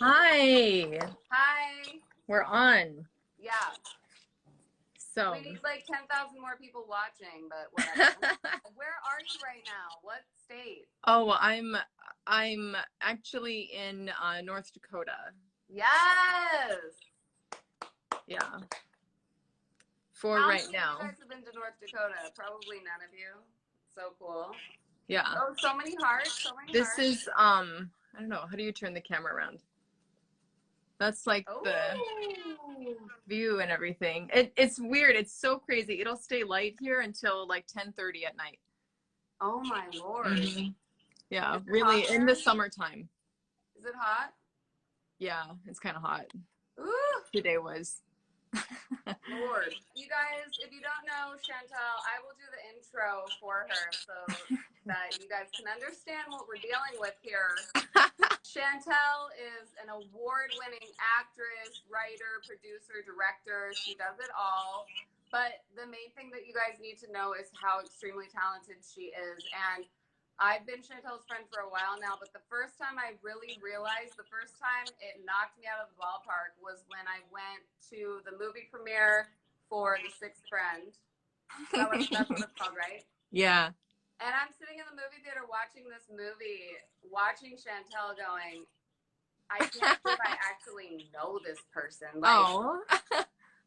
Hi, Hi. we're on. Yeah. So, We need like 10,000 more people watching, but whatever. Where are you right now? What state? oh, I'm actually in North Dakota. Yes. Yeah, for How right many of now. you guys have been to North Dakota? Probably none of you. So cool. Yeah. Oh, so many hearts. So many This hearts. is I don't know, how do you turn the camera around? That's like the view and everything. It's weird. It's so crazy. It'll stay light here until like 10:30 at night. Oh my Lord. Mm-hmm. Yeah, Is it really hot in there? the summertime. Is it hot? Yeah, it's kind of hot. Ooh. Today was. Lord. You guys, if you don't know Chantelle, I will do the intro for her so that you guys can understand what we're dealing with here. Chantelle is an award-winning actress, writer, producer, director. She does it all. But the main thing that you guys need to know is how extremely talented she is. And I've been Chantelle's friend for a while now, but the first time I really realized, the first time it knocked me out of the ballpark was when I went to the movie premiere for The Sixth Friend. That's what it's called, right? Yeah. And I'm sitting in the movie theater watching this movie, watching Chantelle going, I can't believe I actually know this person. Like, Oh.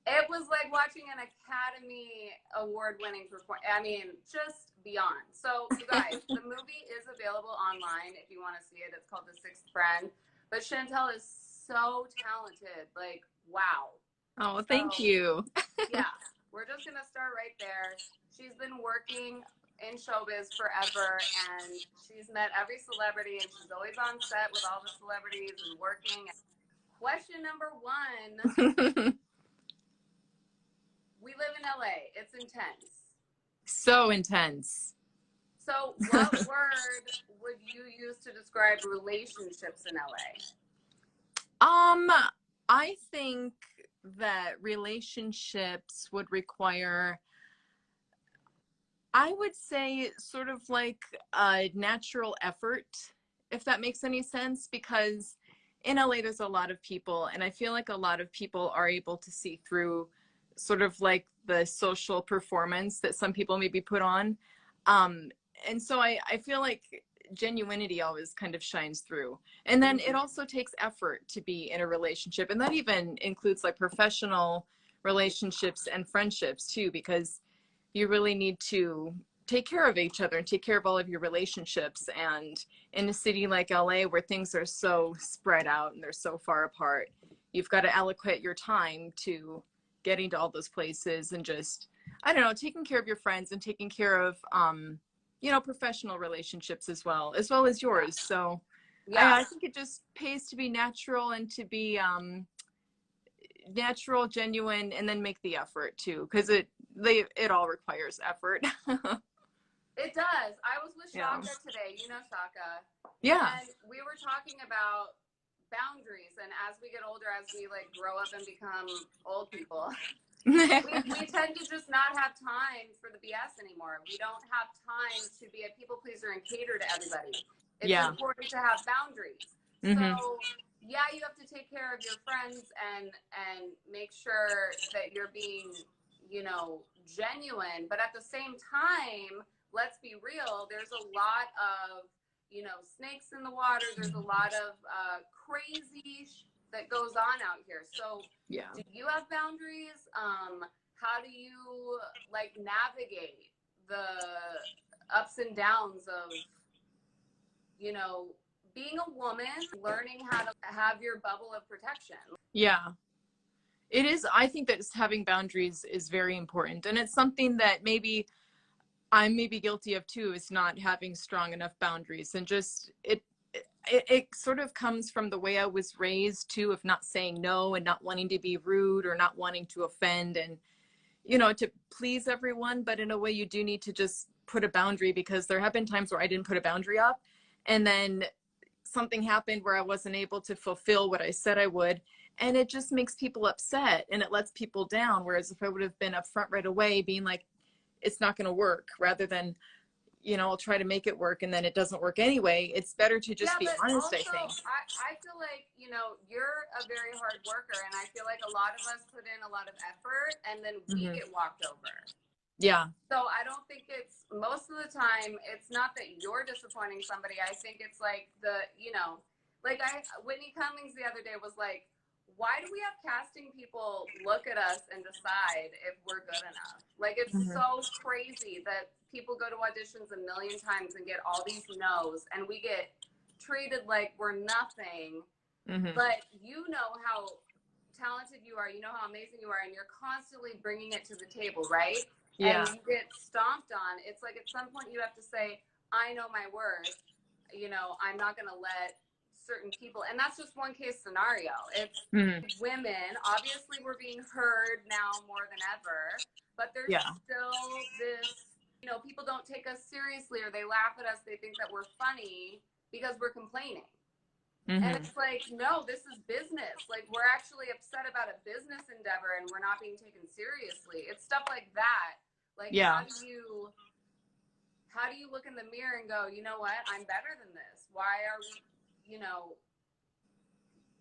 it was like watching an Academy Award-winning performance. I mean, just beyond. So, you guys, the movie is available online if you want to see it. It's called The Sixth Friend. But Chantelle is so talented. Like, wow. Oh, thank you. Yeah, we're just going to start right there. She's been working in showbiz forever, and she's met every celebrity, and she's always on set with all the celebrities and working. Question number one. We live in LA. It's intense. So intense. So what word would you use to describe relationships in LA? I think that relationships would require, I would say, sort of like a natural effort, if that makes any sense, because in LA there's a lot of people, and I feel like a lot of people are able to see through sort of like the social performance that some people maybe put on. And so I feel like genuinity always kind of shines through. And then it also takes effort to be in a relationship. And that even includes like professional relationships and friendships too, because you really need to take care of each other and take care of all of your relationships. And in a city like LA, where things are so spread out and they're so far apart, you've got to allocate your time to getting to all those places and just, I don't know, taking care of your friends and taking care of, you know, professional relationships as well as yours. So yeah. I think it just pays to be natural and to be natural, genuine, and then make the effort too, because it all requires effort. It does. I was with Shaka today. You know Shaka. Yeah. And we were talking about boundaries, and as we get older, as we like grow up and become old people, we tend to just not have time for the BS anymore. We don't have time to be a people pleaser and cater to everybody. It's important to have boundaries. So yeah, you have to take care of your friends and make sure that you're being, you know, genuine. But at the same time, let's be real, there's a lot of, you know, snakes in the water. There's a lot of crazy that goes on out here. So do you have boundaries? How do you like navigate the ups and downs of, you know, being a woman, learning how to have your bubble of protection? Yeah, it is. I think that having boundaries is very important. And it's something that maybe I'm guilty of too, is not having strong enough boundaries. And just it sort of comes from the way I was raised too, of not saying no and not wanting to be rude or not wanting to offend and, you know, to please everyone. But in a way you do need to just put a boundary, because there have been times where I didn't put a boundary up and then something happened where I wasn't able to fulfill what I said I would. And it just makes people upset and it lets people down. Whereas if I would have been upfront right away, being like, it's not going to work, rather than, I'll try to make it work and then it doesn't work anyway. It's better to just be honest, also, I think. I feel like, you're a very hard worker, and I feel like a lot of us put in a lot of effort and then we get walked over. Yeah. So I don't think it's, most of the time, it's not that you're disappointing somebody. I think it's like Whitney Cummings the other day was like, why do we have casting people look at us and decide if we're good enough? Like, it's so crazy that people go to auditions a million times and get all these no's, and we get treated like we're nothing. But you know how talented you are, you know how amazing you are, and you're constantly bringing it to the table, right? Yeah. And you get stomped on. It's like at some point you have to say, I know my worth. I'm not going to let certain people, and that's just one case scenario. It's women. Obviously, we're being heard now more than ever, but there's still this, people don't take us seriously, or they laugh at us. They think that we're funny because we're complaining. And it's like, no, this is business. Like, we're actually upset about a business endeavor and we're not being taken seriously. It's stuff like that. Like, how do you look in the mirror and go, you know what, I'm better than this? Why are we,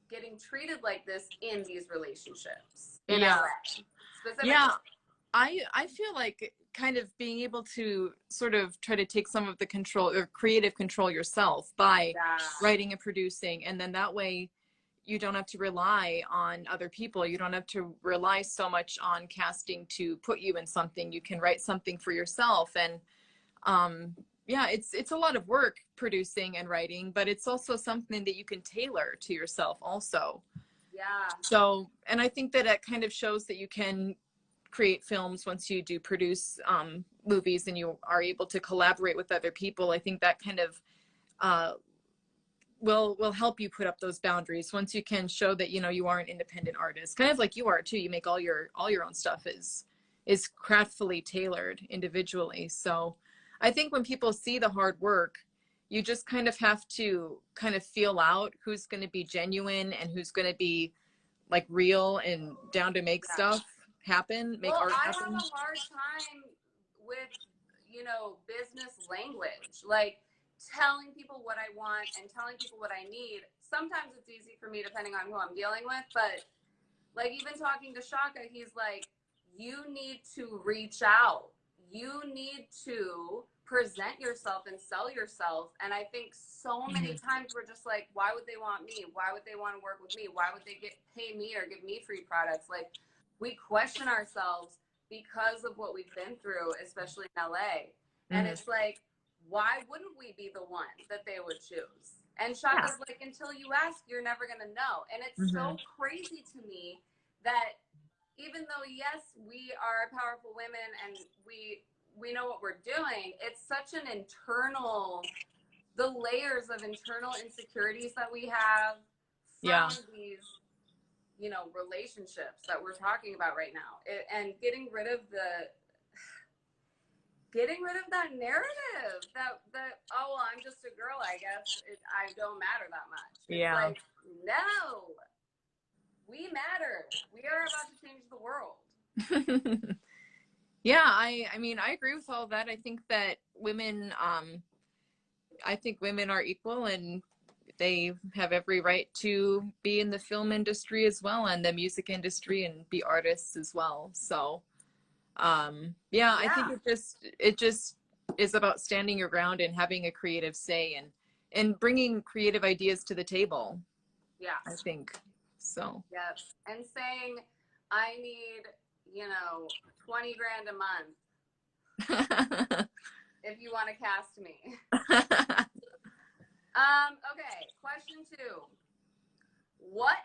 getting treated like this in these relationships in LA specifically? Yeah. I feel like kind of being able to sort of try to take some of the control or creative control yourself by writing and producing, and then that way you don't have to rely on other people. You don't have to rely so much on casting to put you in something. You can write something for yourself. And it's a lot of work producing and writing, but it's also something that you can tailor to yourself also. Yeah. So, and I think that it kind of shows that you can create films once you do produce movies and you are able to collaborate with other people. I think that kind of will help you put up those boundaries once you can show that you are an independent artist, kind of like you are too. You make all your own stuff is craftfully tailored individually. So I think when people see the hard work, you just kind of have to kind of feel out who's going to be genuine and who's going to be like real and down to make stuff happen, make art happen. I have a hard time with, business language, like telling people what I want and telling people what I need. Sometimes it's easy for me depending on who I'm dealing with, but like even talking to Shaka, he's like, you need to reach out. You need to present yourself and sell yourself. And I think so many times we're just like, why would they want me? Why would they want to work with me? Why would they pay me or give me free products? Like, we question ourselves because of what we've been through, especially in LA. And it's like, why wouldn't we be the one that they would choose? And Shaka's like, until you ask, you're never going to know. And it's so crazy to me that even though, yes, we are powerful women and we know what we're doing, it's such an internal, the layers of internal insecurities that we have from these, relationships that we're talking about right now, and getting rid of that narrative that oh, well, I'm just a girl, I guess I don't matter that much. It's like, no, we matter. We are about to change the world. Yeah, I mean, I agree with all that. I think that women are equal and they have every right to be in the film industry as well and the music industry and be artists as well. So I think it just is about standing your ground and having a creative say and bringing creative ideas to the table. Yeah, I think so. Yes, and saying, I need 20 grand a month if you want to cast me. Okay, question 2. What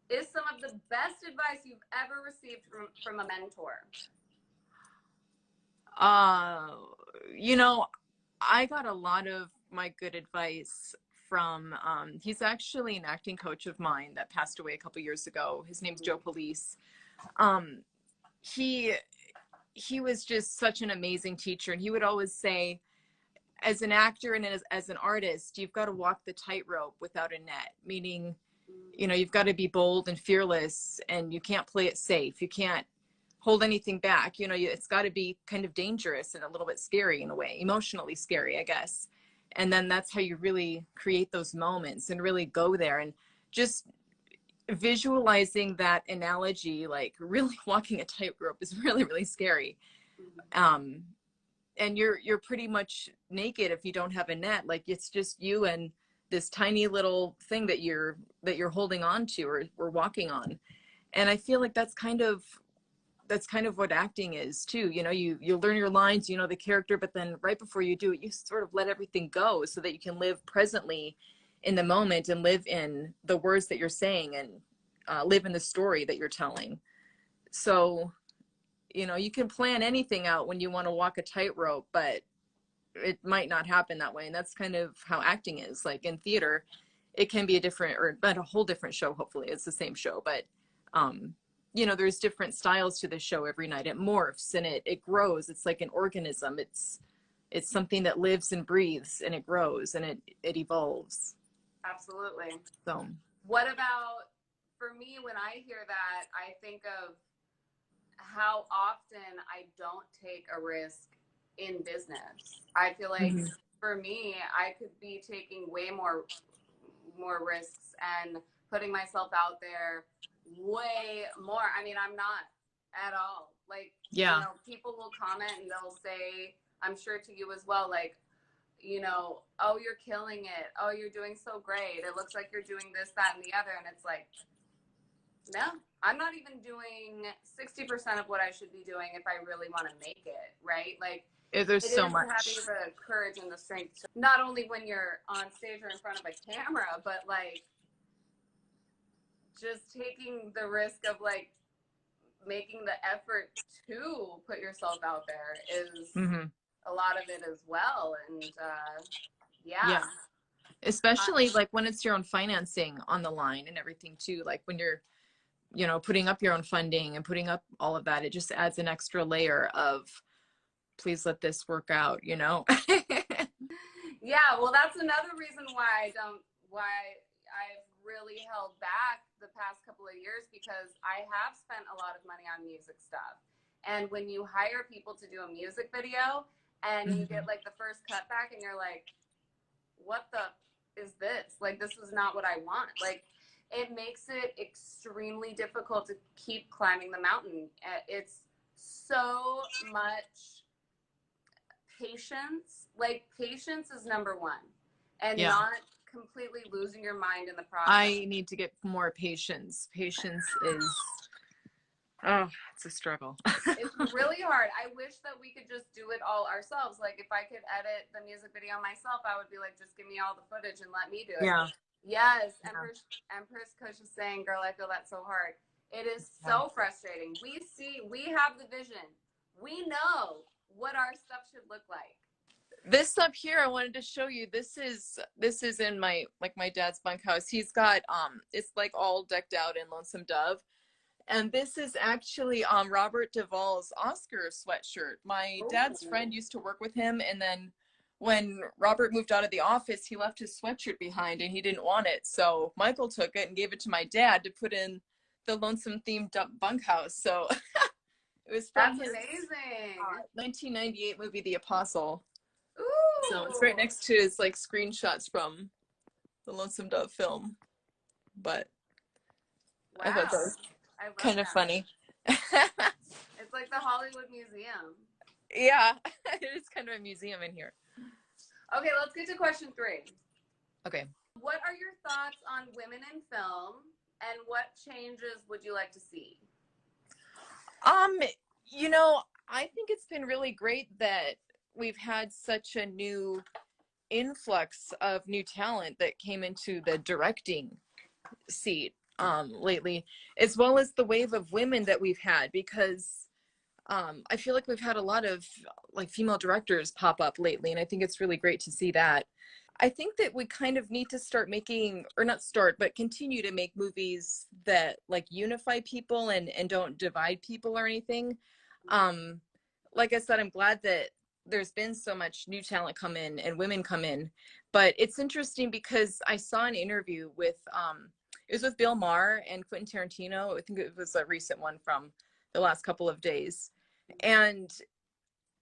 is some of the best advice you've ever received from a mentor? I got a lot of my good advice from, he's actually an acting coach of mine that passed away a couple years ago. His name's Joe Police. He was just such an amazing teacher. And he would always say, as an actor and as an artist, you've got to walk the tightrope without a net, meaning, you've got to be bold and fearless and you can't play it safe. You can't hold anything back. You know, it's got to be kind of dangerous and a little bit scary in a way, emotionally scary, I guess. And then that's how you really create those moments and really go there. And just visualizing that analogy, like really walking a tightrope is really, really scary. And you're pretty much naked if you don't have a net. Like it's just you and this tiny little thing that you're holding on to or walking on. And I feel like that's kind of what acting is too. You know, you learn your lines, you know, the character, but then right before you do it, you sort of let everything go so that you can live presently in the moment and live in the words that you're saying and live in the story that you're telling. So, you know, you can plan anything out when you want to walk a tightrope, but it might not happen that way. And that's kind of how acting is. Like in theater, it can be a different, or not a whole different show. Hopefully it's the same show, but you know, there's different styles to the show every night. It morphs and it grows. It's like an organism. It's something that lives and breathes and it grows and it evolves. Absolutely. So what about, for me, when I hear that, I think of how often I don't take a risk in business. I feel like for me, I could be taking way more risks and putting myself out there way more. I mean, I'm not at all. Like, you know, people will comment and they'll say, I'm sure to you as well, like, you know, oh, you're killing it. Oh, you're doing so great. It looks like you're doing this, that, and the other. And it's like, no, I'm not even doing 60% of what I should be doing if I really want to make it, right? Like, there's so much. Having the courage and the strength, not only when you're on stage or in front of a camera, but like just taking the risk of like making the effort to put yourself out there is a lot of it as well. And yeah. Especially like when it's your own financing on the line and everything too. Like when you're, you know, putting up your own funding and putting up all of that, it just adds an extra layer of, please let this work out, you know? Yeah, well, that's another reason why I've really held back the past couple of years, because I have spent a lot of money on music stuff. And when you hire people to do a music video and you get like the first cut back and you're like, what the is this? Like, this is not what I want. Like, it makes it extremely difficult to keep climbing the mountain. It's so much patience. Like, patience is number one, and not completely losing your mind in the process. I need to get more patience. Patience is, oh, it's a struggle. It's really hard. I wish that we could just do it all ourselves. Like, if I could edit the music video myself, I would be like, just give me all the footage and let me do it. Yeah. Yes. Empress Kush is saying, girl, I feel that so hard. It is so frustrating. We have the vision. We know what our stuff should look like. This up here, I wanted to show you. This is in my dad's bunkhouse. He's got it's like all decked out in Lonesome Dove, and this is actually Robert Duvall's Oscar sweatshirt. My dad's friend used to work with him, and then when Robert moved out of the office, he left his sweatshirt behind, and he didn't want it. So Michael took it and gave it to my dad to put in the Lonesome themed bunkhouse. So it was from his amazing 1998 movie, The Apostle. Ooh. So it's right next to his like screenshots from the Lonesome Dove film. But I thought that was kind of funny. It's like the Hollywood Museum. Yeah, it is kind of a museum in here. Okay, let's get to question 3. Okay. What are your thoughts on women in film, and what changes would you like to see? You know, I think it's been really great that we've had such a new influx of new talent that came into the directing seat lately, as well as the wave of women that we've had, because I feel like we've had a lot of like female directors pop up lately, and I think it's really great to see that. I think that we kind of need to start making, or not start, but continue to make movies that like unify people and don't divide people or anything. Like I said, I'm glad that there's been so much new talent come in and women come in, but it's interesting because I saw an interview with, it was with Bill Maher and Quentin Tarantino. I think it was a recent one from the last couple of days. And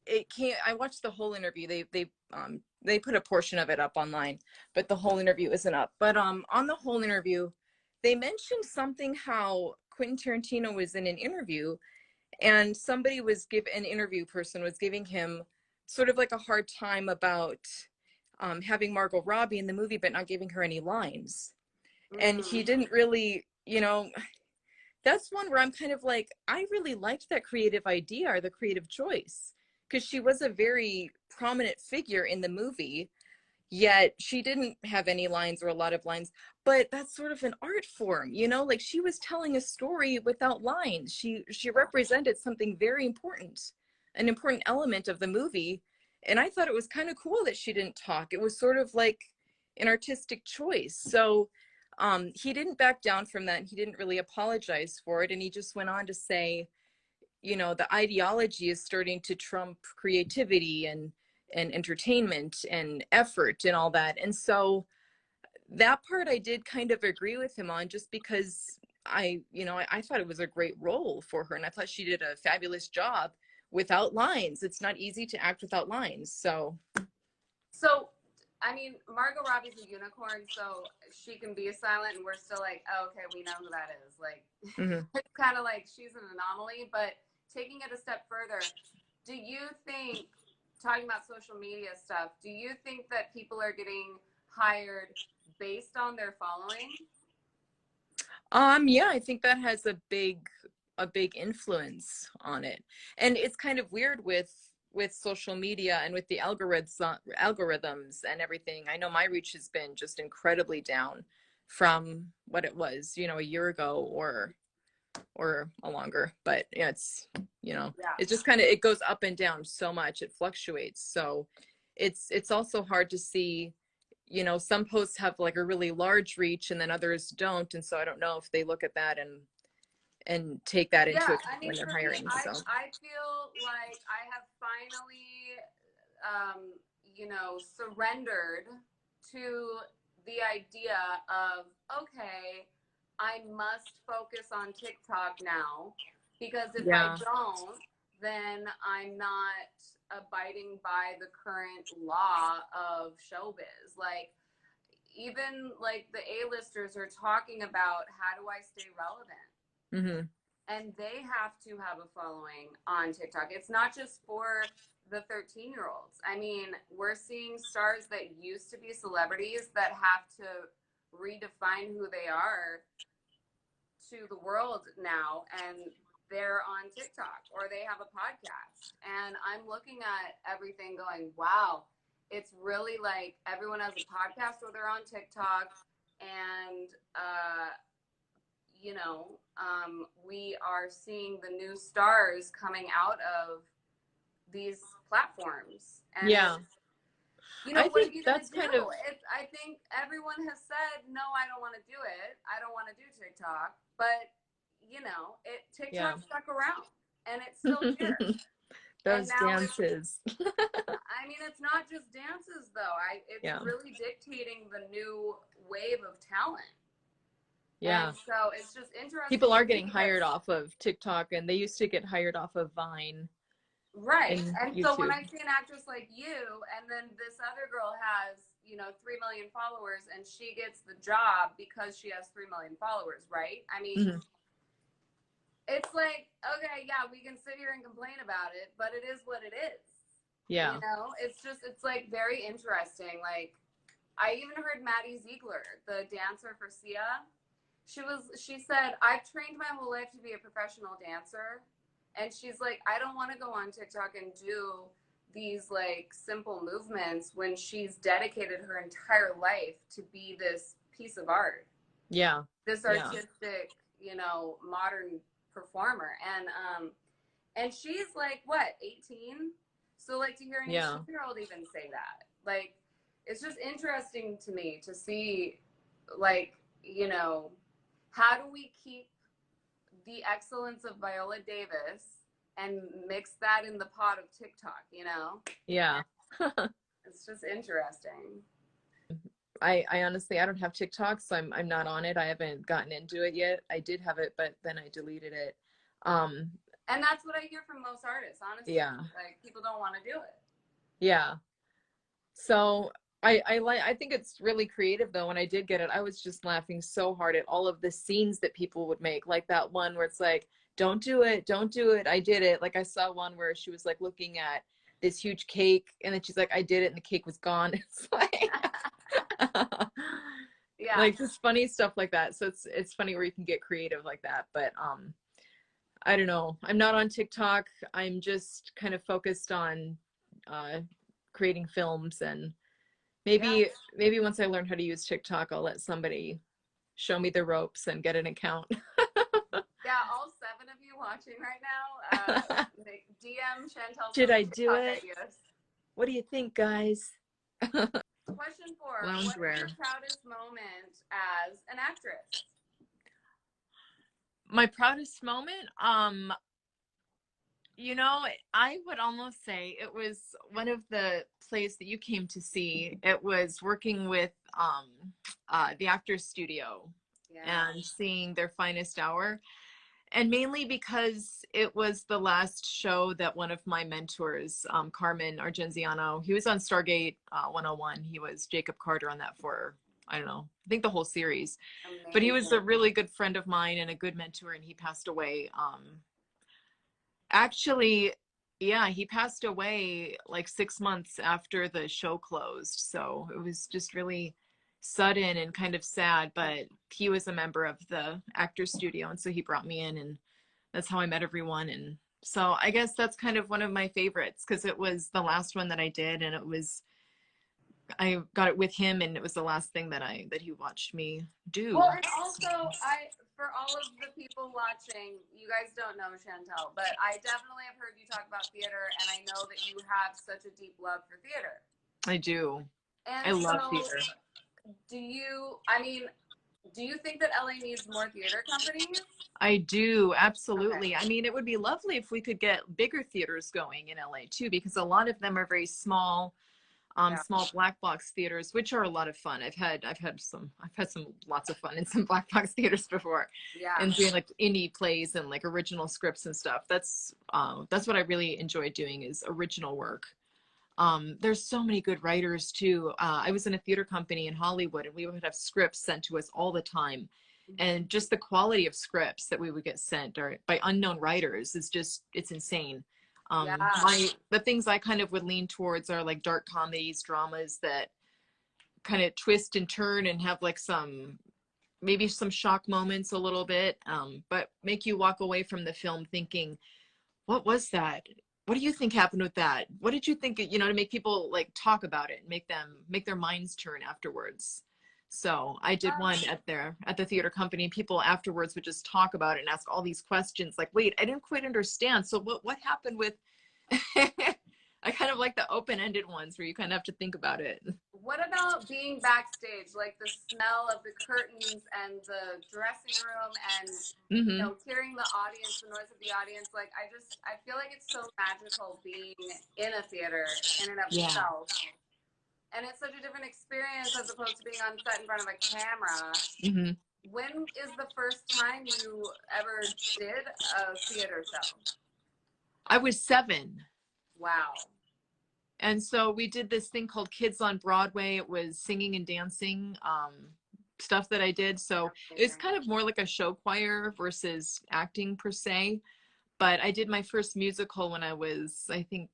it can't, I watched the whole interview. They put a portion of it up online, but the whole interview isn't up. But on the whole interview, they mentioned something how Quentin Tarantino was in an interview, and somebody was an interview person was giving him sort of like a hard time about having Margot Robbie in the movie, but not giving her any lines. And he didn't really, you know, that's one where I'm kind of like, I really liked that creative idea or the creative choice, because she was a very prominent figure in the movie, yet she didn't have any lines or a lot of lines. But that's sort of an art form, you know, like she was telling a story without lines. She represented something very important, an important element of the movie. And I thought it was kind of cool that she didn't talk. It was sort of like an artistic choice. So he didn't back down from that. He didn't really apologize for it. And he just went on to say, you know, the ideology is starting to trump creativity and entertainment and effort and all that. And so that part I did kind of agree with him on, just because I thought it was a great role for her. And I thought she did a fabulous job without lines. It's not easy to act without lines. So I mean, Margot Robbie's a unicorn, so she can be silent and we're still like, oh, okay, we know who that is. Like, it's kind of like she's an anomaly. But taking it a step further, do you think, talking about social media stuff, do you think that people are getting hired based on their following? Yeah, I think that has a big influence on it. And it's kind of weird with social media and with the algorithms and everything. I know my reach has been just incredibly down from what it was, you know, a year ago or a longer. But yeah, it's, you know, it's just kind of, it goes up and down so much, it fluctuates. So it's also hard to see, you know, some posts have like a really large reach and then others don't. And so I don't know if they look at that and take that into account when they're hiring. I feel like I have finally, you know, surrendered to the idea of, okay, I must focus on TikTok now, because if I don't, then I'm not abiding by the current law of showbiz. Like, even like the A-listers are talking about, how do I stay relevant? And they have to have a following on TikTok. It's not just for the 13-year-olds. I mean, we're seeing stars that used to be celebrities that have to redefine who they are to the world now, and they're on TikTok or they have a podcast. And I'm looking at everything going, wow, it's really like everyone has a podcast or they're on TikTok. And, you know, we are seeing the new stars coming out of these platforms. And you know, what are you gonna do? I think everyone has said, no, I don't want to do it. I don't want to do TikTok. But, you know, TikTok stuck around and it's still here. Those dances. I mean, it's not just dances, though. It's really dictating the new wave of talent. Yeah. And so it's just interesting. People are getting hired off of TikTok, and they used to get hired off of Vine. Right. And so when I see an actress like you, and then this other girl has, you know, 3 million followers, and she gets the job because she has 3 million followers, right? I mean, it's like, okay, yeah, we can sit here and complain about it, but it is what it is. Yeah. You know, it's like very interesting. Like, I even heard Maddie Ziegler, the dancer for Sia. She said, I've trained my whole life to be a professional dancer. And she's like, I don't want to go on TikTok and do these like simple movements when she's dedicated her entire life to be this piece of art. Yeah. This artistic, you know, modern performer. And she's like, what, 18? So like to hear an 18-year-old even say that, like, it's just interesting to me to see, like, you know, how do we keep the excellence of Viola Davis and mix that in the pot of TikTok, you know? Yeah. It's just interesting. I honestly, I don't have TikTok, so I'm not on it. I haven't gotten into it yet. I did have it, but then I deleted it. And that's what I hear from most artists, honestly. Yeah. Like, people don't want to do it. Yeah. So I think it's really creative though. When I did get it, I was just laughing so hard at all of the scenes that people would make. Like that one where it's like, don't do it, don't do it. I did it. Like I saw one where she was like looking at this huge cake and then she's like, I did it, and the cake was gone. It's like Yeah. like just funny stuff like that. So it's funny where you can get creative like that. But I don't know. I'm not on TikTok. I'm just kind of focused on creating films, and maybe once I learn how to use TikTok, I'll let somebody show me the ropes and get an account. Yeah, all 7 of you watching right now, DM Chantelle. Should I do TikTok it? ideas. What do you think, guys? Question 4. What is your proudest moment as an actress? My proudest moment? You know, I would almost say it was one of the plays that you came to see. It was working with the Actors Studio and seeing their finest hour. And mainly because it was the last show that one of my mentors, Carmen Argenziano, he was on Stargate 101. He was Jacob Carter on that for, I don't know, I think the whole series. Amazing. But he was a really good friend of mine and a good mentor, and he passed away. Actually, yeah, he passed away like 6 months after the show closed. So it was just really sudden and kind of sad, but he was a member of the Actors Studio, and so he brought me in, and that's how I met everyone. And so I guess that's kind of one of my favorites because it was the last one that I did, and I got it with him, and it was the last thing that he watched me do. Well, and also for all of the people watching, you guys don't know Chantelle, but I definitely have heard you talk about theater, and I know that you have such a deep love for theater. I do. And I love theater. Do you think that LA needs more theater companies? I do, absolutely. Okay. I mean, it would be lovely if we could get bigger theaters going in LA too, because a lot of them are very small, small black box theaters, which are a lot of fun. I've had lots of fun in some black box theaters before. Yeah. And doing like indie plays and like original scripts and stuff. That's what I really enjoy doing, is original work. There's so many good writers too. I was in a theater company in Hollywood, and we would have scripts sent to us all the time. And just the quality of scripts that we would get sent or by unknown writers is just, it's insane. The things I kind of would lean towards are like dark comedies, dramas that kind of twist and turn and have like maybe some shock moments a little bit, but make you walk away from the film thinking, what was that? What do you think happened with that? What did you think, to make people like talk about it and make their minds turn afterwards. So I did one at the theater company. People afterwards would just talk about it and ask all these questions like, wait, I didn't quite understand. So what happened with, I kind of like the open-ended ones where you kind of have to think about it. What about being backstage, like the smell of the curtains and the dressing room and, hearing the audience, the noise of the audience? Like, I feel like it's so magical being in a theater in and of itself. And it's such a different experience as opposed to being on set in front of a camera. When is the first time you ever did a theater show? I was 7. Wow. And so we did this thing called Kids on Broadway. It was singing and dancing stuff that I did. So it was kind of more like a show choir versus acting per se. But I did my first musical when I was, I think,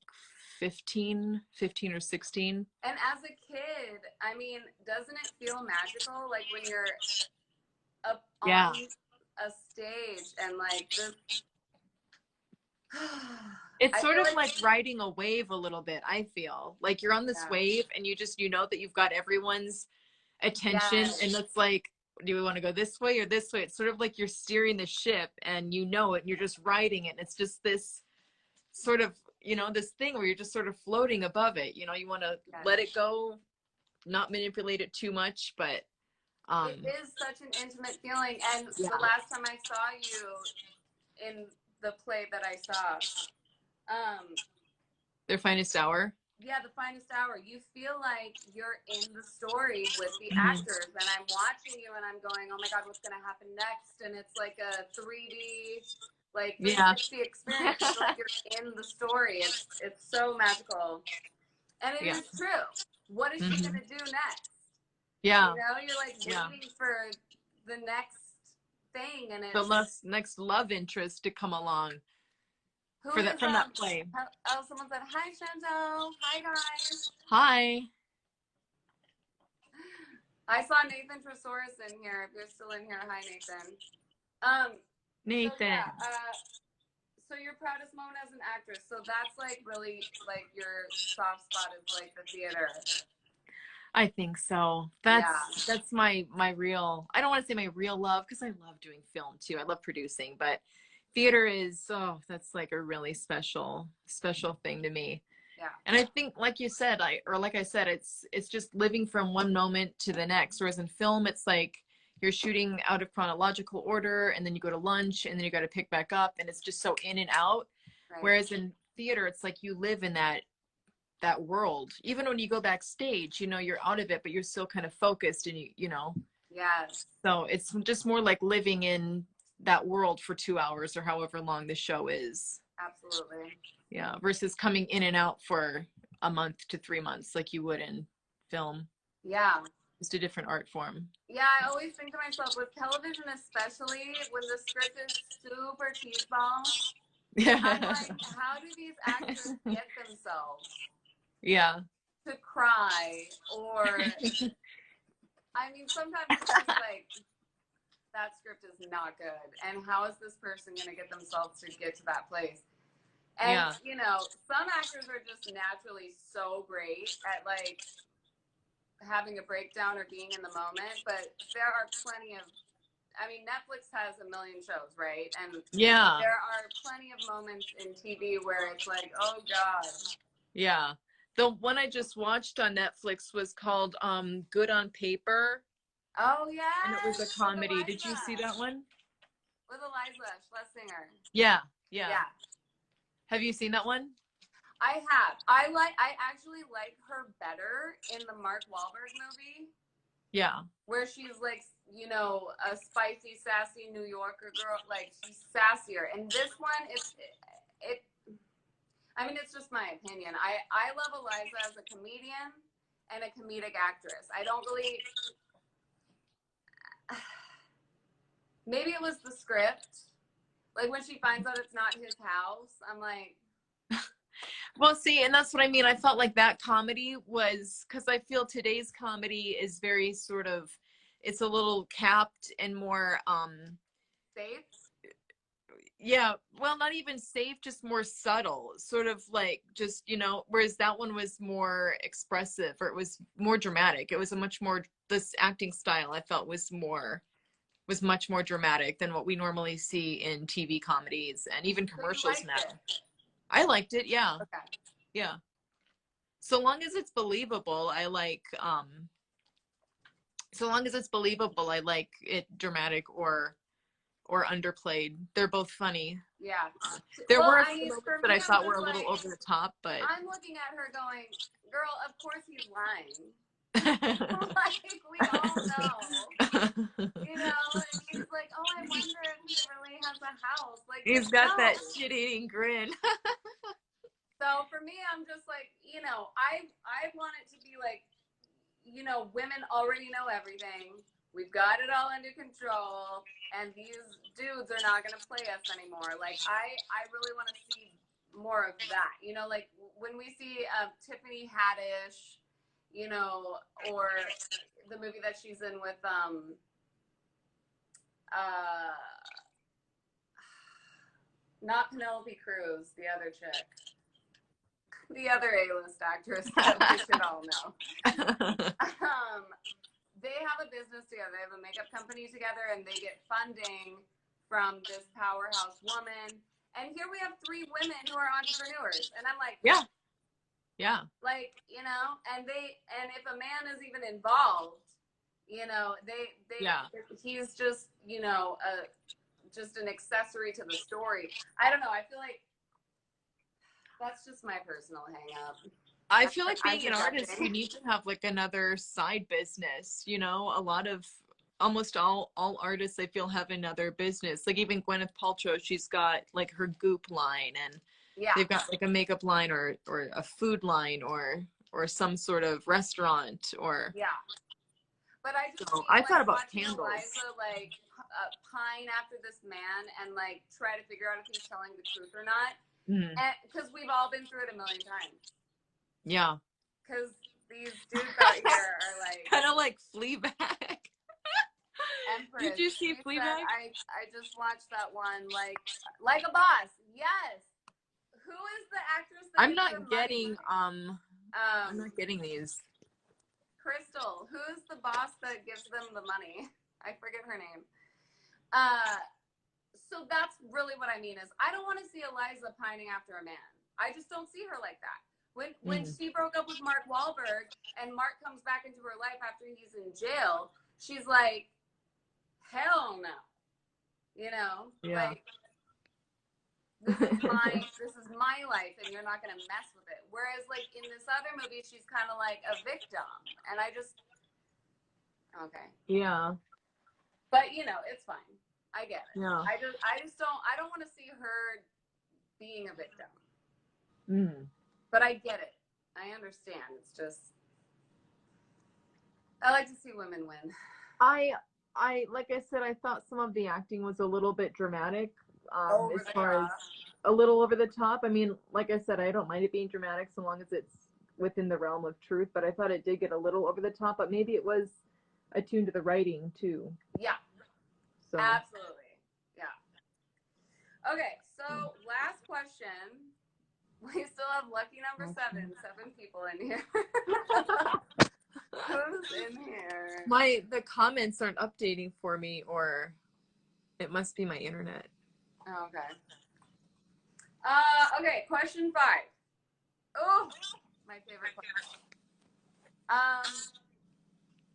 15 or 16. And as a kid, I mean, doesn't it feel magical? Like when you're up on a stage and like this. It's sort of like riding a wave a little bit. I feel like you're on this wave and you know that you've got everyone's attention, and it's like, do we want to go this way or this way? It's sort of like you're steering the ship and you know it and you're just riding it. And it's just this sort of, this thing where you're just sort of floating above it. You want to let it go, not manipulate it too much, but it is such an intimate feeling. And the last time I saw you in the play that I saw, Their Finest Hour. yeah, the finest hour. You feel like you're in the story with the Mm-hmm. actors, and I'm watching you, and I'm going, "Oh my God, what's gonna happen next?" And it's like a 3D, like Yeah. 360 experience. You feel like you're in the story. It's so magical, and it Yeah. is true. What is she Mm-hmm. gonna do next? Yeah. You know, you're like Yeah. waiting for the next thing, and The it's next love interest to come along who for that is from that play. oh, someone said hi, Chantelle. Hi, guys. Hi, I saw Nathan Tresoris in here. If you're still in here, hi, Nathan. Um, so Nathan. yeah, so your proudest moment as an actress. So that's like really like your soft spot is like the theater. I think so. Yeah. That's my real. I don't want to say my real love because I love doing film too. I love producing, but theater is that's like a really special thing to me. Yeah. And I think, like you said, like I said, it's just living from one moment to the next. Whereas in film, it's like you're shooting out of chronological order, and then you go to lunch, and then you got to pick back up, and it's just so in and out. Right. Whereas in theater, it's like you live in that world. Even when you go backstage, you're out of it, but you're still kind of focused, and you. Yes. So it's just more like living in that world for 2 hours or however long the show is. Absolutely. Yeah, versus coming in and out for a month to 3 months like you would in film. Yeah. Just a different art form. Yeah, I always think to myself, with television especially, when the script is super cheeseball, I'm like, how do these actors get themselves Yeah. to cry? Or, I mean, sometimes it's just like, that script is not good. And how is this person going to get themselves to get to that place? And, Yeah. some actors are just naturally so great at like having a breakdown or being in the moment, but there are plenty of, I mean, Netflix has a million shows, right? And Yeah. there are plenty of moments in TV where it's like, oh God. Yeah. The one I just watched on Netflix was called Good on Paper. Oh yeah. And it was a comedy. Did you see that one? With Eliza Schlesinger. Yeah. Yeah. Have you seen that one? I have. I actually like her better in the Mark Wahlberg movie. Yeah. Where she's like, a spicy, sassy New Yorker girl. Like, she's sassier. And this one, I mean, it's just my opinion. I love Eliza as a comedian and a comedic actress. I don't really, maybe it was the script. Like, when she finds out it's not his house, I'm like, well, see, and that's what I mean. I felt like that comedy was, because I feel today's comedy is very sort of, it's a little capped and more safe. Yeah, well, not even safe, just more subtle, sort of like just, whereas that one was more expressive, or it was more dramatic. It was a much more, this acting style I felt was much more dramatic than what we normally see in TV comedies and even commercials now. I liked it, yeah. Okay. Yeah. So long as it's believable, I like it dramatic or underplayed. They're both funny. Yeah. There were a I few mean, moments that I thought were a little like, over the top, but I'm looking at her going, girl, of course he's lying. Like, we all know. And he's like, oh, I wonder if he really has a house. Like, he's got that shit-eating grin. So for me, I'm just like, I want it to be like, women already know everything. We've got it all under control, and these dudes are not going to play us anymore. Like, I really want to see more of that. Like when we see Tiffany Haddish, or the movie that she's in with not Penelope Cruz, the other chick, the other A-list actress that we should all know. They have a business together. They have a makeup company together, and they get funding from this powerhouse woman. And here we have 3 women who are entrepreneurs, and I'm like, yeah. Like, and if a man is even involved, he's just, just an accessory to the story. I don't know. I feel like that's just my personal hang up. I feel like I'm being an artist, you projecting. need to have like another side business, you know, a lot of almost all artists I feel have another business. Like even Gwyneth Paltrow, she's got like her Goop line, and Yeah, they've got like a makeup line or a food line or some sort of restaurant or yeah. But I just so keep I like thought about watching candles. Eliza like pine after this man and like try to figure out if he's telling the truth or not. Mm, And because we've all been through it a million times. yeah. Because these dudes out here are like Kind of like Fleabag. Did Empress. you see You said Fleabag? I just watched that one like a boss. Yes. Who is the actress that I'm gives her not money? getting I'm not getting these. Crystal. Who's the boss that gives them the money? I forget her name. So that's really what I mean is I don't want to see Eliza pining after a man. I just don't see her like that. When she broke up with Mark Wahlberg and Mark comes back into her life after he's in jail, she's like, hell no. You know? Yeah. Like this is my life and you're not gonna mess with it. Whereas like in this other movie, she's kinda like a victim. And I just okay. Yeah. But you know, it's fine. I get it. Yeah. I don't want to see her being a victim. But I get it. I understand. It's just I like to see women win. I like I said, I thought some of the acting was a little bit dramatic, Over as the far as top. a little over the top. I mean, like I said, I don't mind it being dramatic so long as it's within the realm of truth, but I thought it did get a little over the top, but maybe it was attuned to the writing too. Yeah. So Absolutely. Yeah. Okay, so last question. We still have lucky number 7 people in here. Who's in here? the comments aren't updating for me, or it must be my internet. Oh, okay. Okay, question 5. Oh, my favorite question.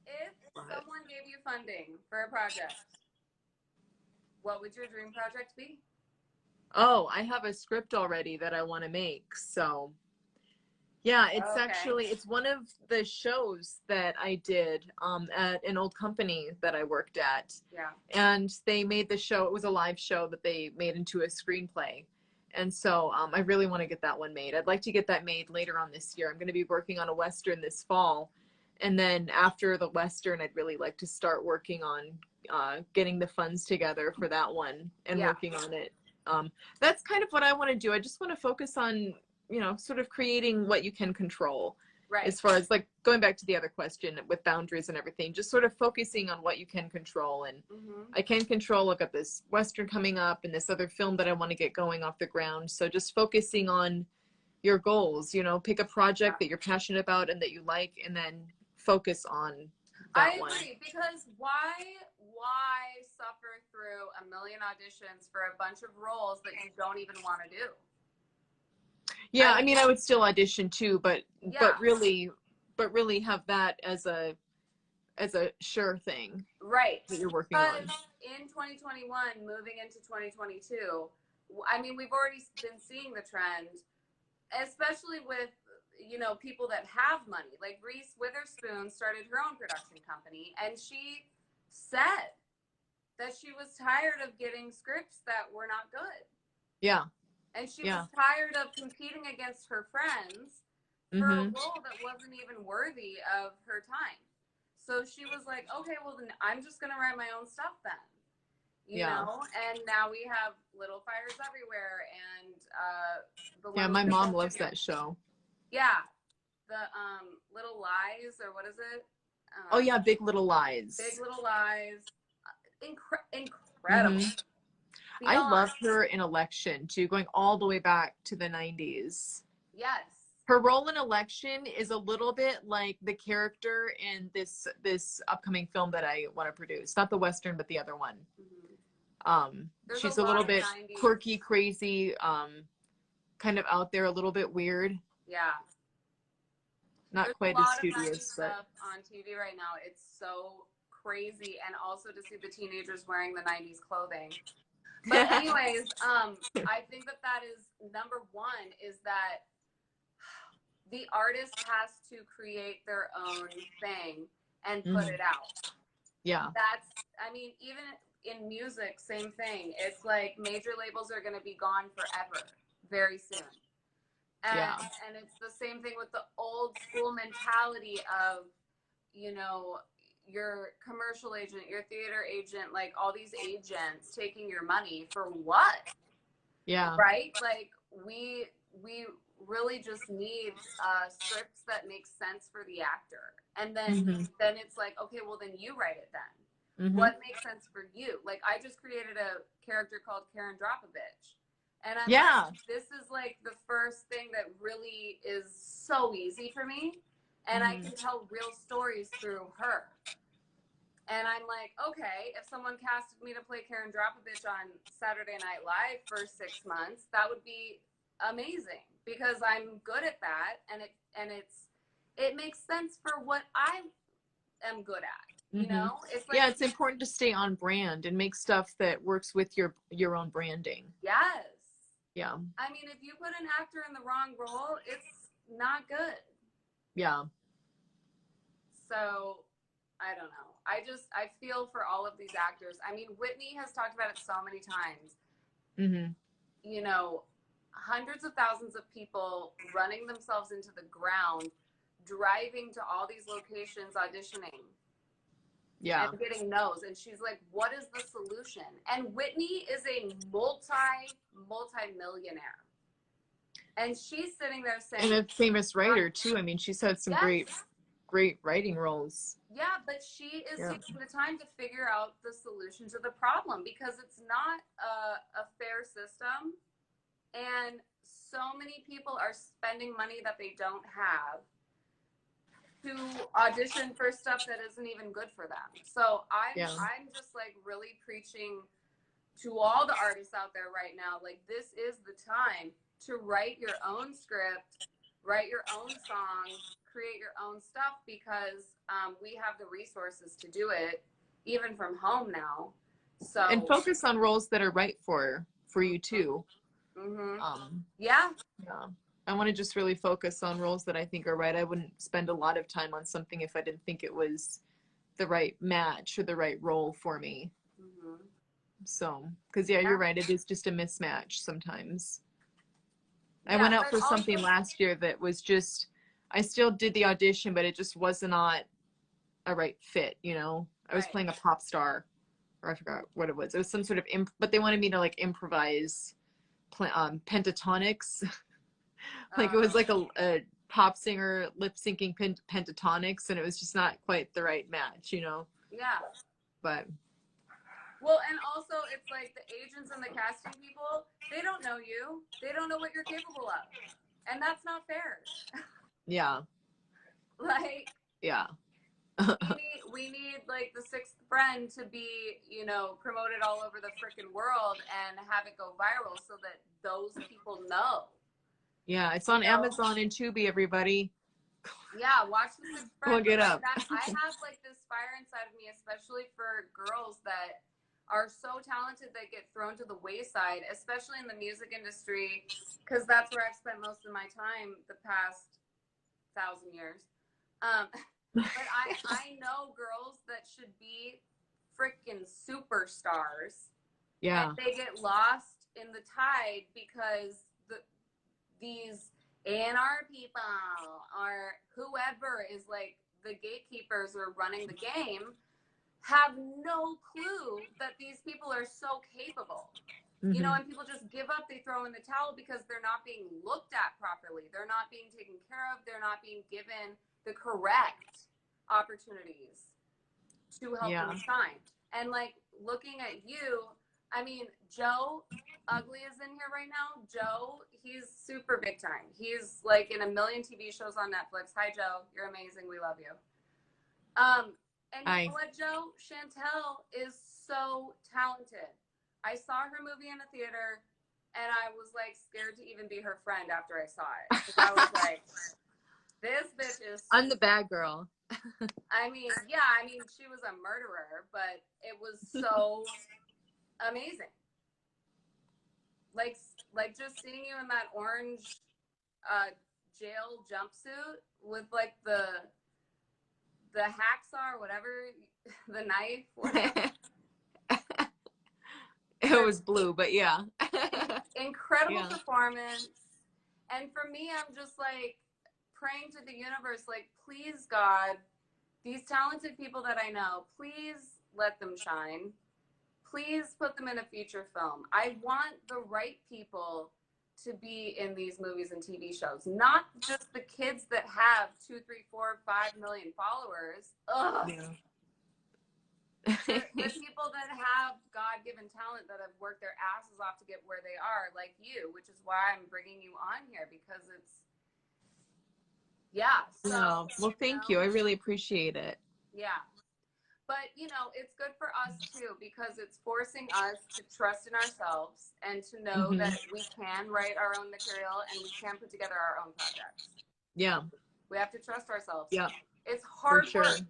If someone gave you funding for a project, what would your dream project be? Oh, I have a script already that I want to make. So yeah, it's actually it's one of the shows that I did at an old company that I worked at. Yeah. And they made the show. It was a live show that they made into a screenplay. And so I really want to get that one made. I'd like to get that made later on this year. I'm going to be working on a Western this fall. And then after the Western, I'd really like to start working on getting the funds together for that one and working on it. That's kind of what I want to do. I just want to focus on, you know, sort of creating what you can control. Right. As far as like going back to the other question with boundaries and everything, just sort of focusing on what you can control. And I can control, I've got this Western coming up and this other film that I want to get going off the ground. So just focusing on your goals, you know, pick a project that you're passionate about and that you like, and then focus on that one. I agree, because why suffer through a million auditions for a bunch of roles that you don't even want to do? Yeah, I mean, I would still audition too, but really have that as a sure thing. Right. That you're working on. In 2021, moving into 2022, I mean, we've already been seeing the trend, especially with, you know, people that have money. Like Reese Witherspoon started her own production company, and she said that she was tired of getting scripts that were not good. Yeah. And she was tired of competing against her friends for a role that wasn't even worthy of her time. So she was like, okay, well, then I'm just going to write my own stuff then. You know? And now we have Little Fires Everywhere and my mom loves that show. Yeah. The Little Lies, or what is it? Oh, yeah, Big Little Lies. Big Little Lies. Incredible. I love her in Election too, going all the way back to the 90s. Yes. Her role in Election is a little bit like the character in this upcoming film that I want to produce. Not the Western, but the other one. She's a little bit quirky, crazy, kind of out there, a little bit weird. Yeah. Not quite as studious, but stuff on TV right now. It's so crazy, and also to see the teenagers wearing the 90s clothing. But anyways, I think that is number one, is that the artist has to create their own thing and put it out. Yeah. That's, I mean, even in music, same thing. It's like major labels are going to be gone forever, very soon. And it's the same thing with the old school mentality of, you know, your commercial agent, your theater agent, like all these agents taking your money for what? Yeah. Right? Like we really just need scripts that make sense for the actor. And then it's like, okay, well then you write it then. What makes sense for you? Like I just created a character called Karen Dropovich. And I'm like, this is like the first thing that really is so easy for me. And I can tell real stories through her. And I'm like, okay, if someone casted me to play Karen Dropovich on Saturday Night Live for 6 months, that would be amazing because I'm good at that. And it makes sense for what I am good at. You know, it's like, it's important to stay on brand and make stuff that works with your own branding. Yes. Yeah. I mean, if you put an actor in the wrong role, it's not good. Yeah. So, I don't know. I feel for all of these actors. I mean, Whitney has talked about it so many times. You know, hundreds of thousands of people running themselves into the ground, driving to all these locations, auditioning. Yeah. And getting no's. And she's like, what is the solution? And Whitney is a multi-millionaire. And she's sitting there saying, and a famous writer too. I mean, she's had some great writing roles. Yeah, but she is taking the time to figure out the solution to the problem because it's not a fair system. And so many people are spending money that they don't have to audition for stuff that isn't even good for them. So I'm just like really preaching to all the artists out there right now. Like this is the time to write your own script, write your own songs, create your own stuff because we have the resources to do it even from home now. So and focus on roles that are right for you too. Yeah. I want to just really focus on roles that I think are right. I wouldn't spend a lot of time on something if I didn't think it was the right match or the right role for me. So, because you're right. It is just a mismatch sometimes. I went out for something last year that was just, I still did the audition, but it just was not a right fit, you know? I was playing a pop star, or I forgot what it was. It was some sort of, but they wanted me to like improvise pentatonics. Like it was like a pop singer lip syncing pentatonics, and it was just not quite the right match, you know? Yeah. But. Well, and also it's like the agents and the casting people, they don't know you. They don't know what you're capable of. And that's not fair. Yeah. Like. Yeah. we need like the sixth friend to be, you know, promoted all over the freaking world and have it go viral so that those people know. Yeah, it's on Amazon and Tubi, everybody. Yeah, watch the sixth friend. Look it up. I have like this fire inside of me, especially for girls that are so talented that get thrown to the wayside, especially in the music industry, because that's where I've spent most of my time the past 1,000 years. But I know girls that should be freaking superstars. Yeah. And they get lost in the tide because these A&R people or whoever is like the gatekeepers or running the game have no clue that these people are so capable. You know, and people just give up, they throw in the towel because they're not being looked at properly. They're not being taken care of. They're not being given the correct opportunities to help them shine. And like looking at you, I mean, Joe Ugly is in here right now. Joe, he's super big time. He's like in a million TV shows on Netflix. Hi, Joe. You're amazing. We love you. And you know what, Joe? Chantelle is so talented. I saw her movie in a theater, and I was like scared to even be her friend after I saw it. Because I was like, this bitch is. I'm the bad girl. I mean, she was a murderer, but it was so amazing. Like just seeing you in that orange jail jumpsuit with like the hacksaw or whatever, the knife. Whatever. It was blue, but yeah. Incredible Yeah. performance. And for me, I'm just like praying to the universe, like, please, God, these talented people that I know, please let them shine. Please put them in a feature film. I want the right people to be in these movies and TV shows, not just the kids that have 2, 3, 4, 5 million followers. Ugh. Yeah. The people that have God-given talent that have worked their asses off to get where they are, like you, which is why I'm bringing you on here, because it's, yeah. So, No. Well, thank you. I really appreciate it. Yeah. But, you know, it's good for us too, because it's forcing us to trust in ourselves and to know that we can write our own material and we can put together our own projects. Yeah. We have to trust ourselves. Yeah. It's hard for sure. work.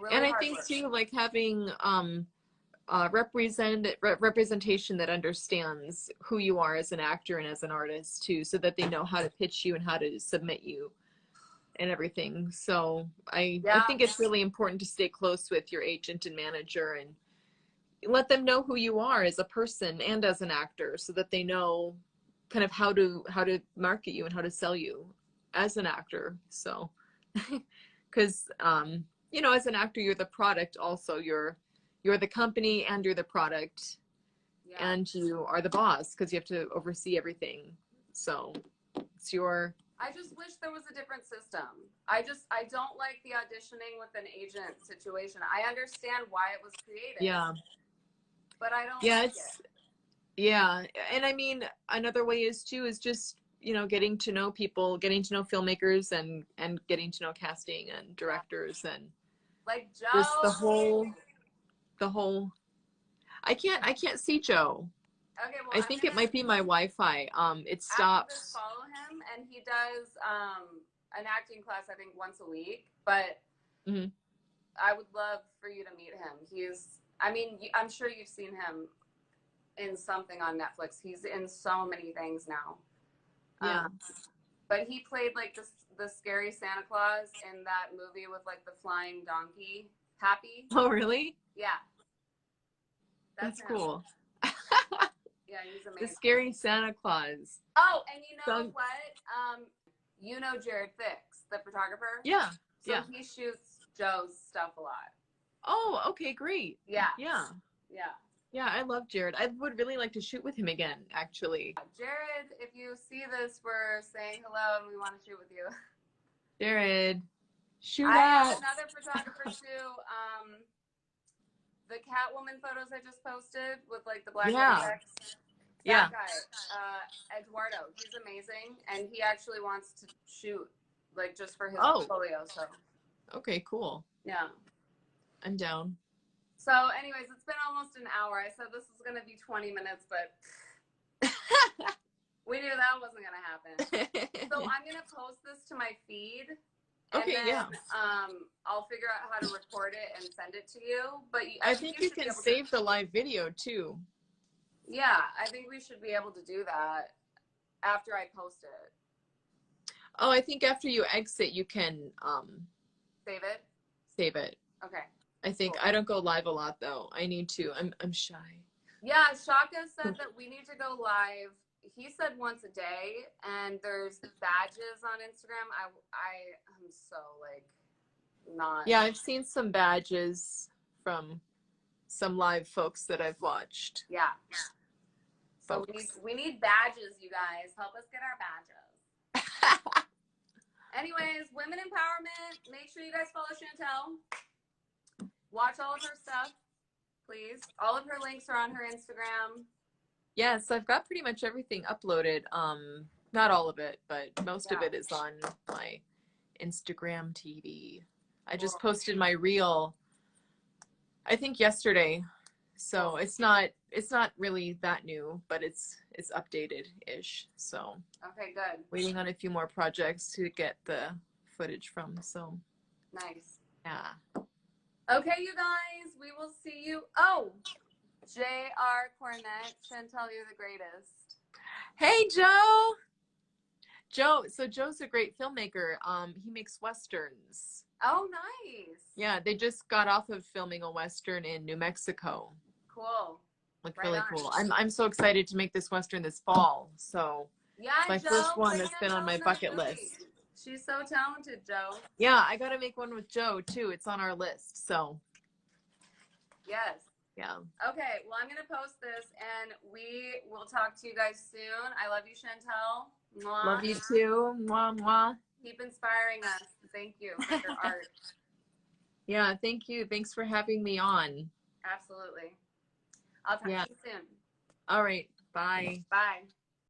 Really And I hard think work. too, like having representation that understands who you are as an actor and as an artist too, so that they know how to pitch you and how to submit you and everything. So I think it's really important to stay close with your agent and manager and let them know who you are as a person and as an actor, so that they know kind of how to market you and how to sell you as an actor. So because you know, as an actor, you're the product also. You're the company and you're the product. Yeah. And you are the boss because you have to oversee everything. So it's your... I just wish there was a different system. I don't like the auditioning with an agent situation. I understand why it was created. Yeah. But I don't like it. Yeah. And I mean, another way is just, you know, getting to know people, getting to know filmmakers and getting to know casting and directors and like Joe. Just the whole I can't see Joe. Okay, well, I think it might be my Wi-Fi. It stops. Follow him, and he does an acting class, I think, once a week. But I would love for you to meet him. I mean, I'm sure you've seen him in something on Netflix. He's in so many things now. Yeah. But he played like the scary Santa Claus in that movie with like the flying donkey. Happy? Oh, really? Yeah. That's cool. Yeah, he's amazing. The scary Santa Claus. Oh, and you know what? You know Jared Fix, the photographer? Yeah. So he shoots Joe's stuff a lot. Oh, okay, great. Yeah. Yeah. Yeah. Yeah, I love Jared. I would really like to shoot with him again, actually. Jared, if you see this, we're saying hello and we want to shoot with you. Jared, shoot I out. have another photographer too. The Catwoman photos I just posted with like the black latex. That guy, Eduardo, he's amazing, and he actually wants to shoot, like, just for his portfolio. So. Okay, cool. Yeah. I'm down. So, anyways, it's been almost an hour. I said this was going to be 20 minutes, but we knew that wasn't going to happen. So I'm going to post this to my feed. And then, I'll figure out how to record it and send it to you. But I think you can save the live video too. Yeah, I think we should be able to do that after I post it. Oh, I think after you exit, you can save it. Save it. Okay. I think I don't go live a lot though. I need to. I'm shy. Yeah, Shaka said that we need to go live. He said once a day, and there's badges on Instagram. I'm so like not. Yeah, I've seen some badges from some live folks that I've watched. Yeah. So we need badges, you guys. Help us get our badges. Anyways, women empowerment. Make sure you guys follow Chantelle. Watch all of her stuff, please. All of her links are on her Instagram. Yes, I've got pretty much everything uploaded. Not all of it, but most of it is on my Instagram TV. I just posted my reel, I think yesterday. So it's not really that new, but it's updated-ish. So okay, good. Waiting on a few more projects to get the footage from. So nice. Yeah. Okay, you guys, we will see you. Oh, J.R. Cornett, Chantelle, you're the greatest. Hey, Joe. Joe's a great filmmaker. He makes Westerns. Oh, nice. Yeah, they just got off of filming a Western in New Mexico. Cool. Looked Right really on. cool. I'm so excited to make this Western this fall. So Yeah, it's my Joe, first one bring that's that been on Joe my in that bucket movie. list. She's so talented, Joe. Yeah, I got to make one with Joe too. It's on our list. So Yes. yeah. Okay, well, I'm going to post this, and we will talk to you guys soon. I love you, Chantelle. Mwah. Love you too. Mwah, mwah. Keep inspiring us. Thank you for your art. Yeah, thank you. Thanks for having me on. Absolutely. I'll talk to you soon. All right. Bye. Bye.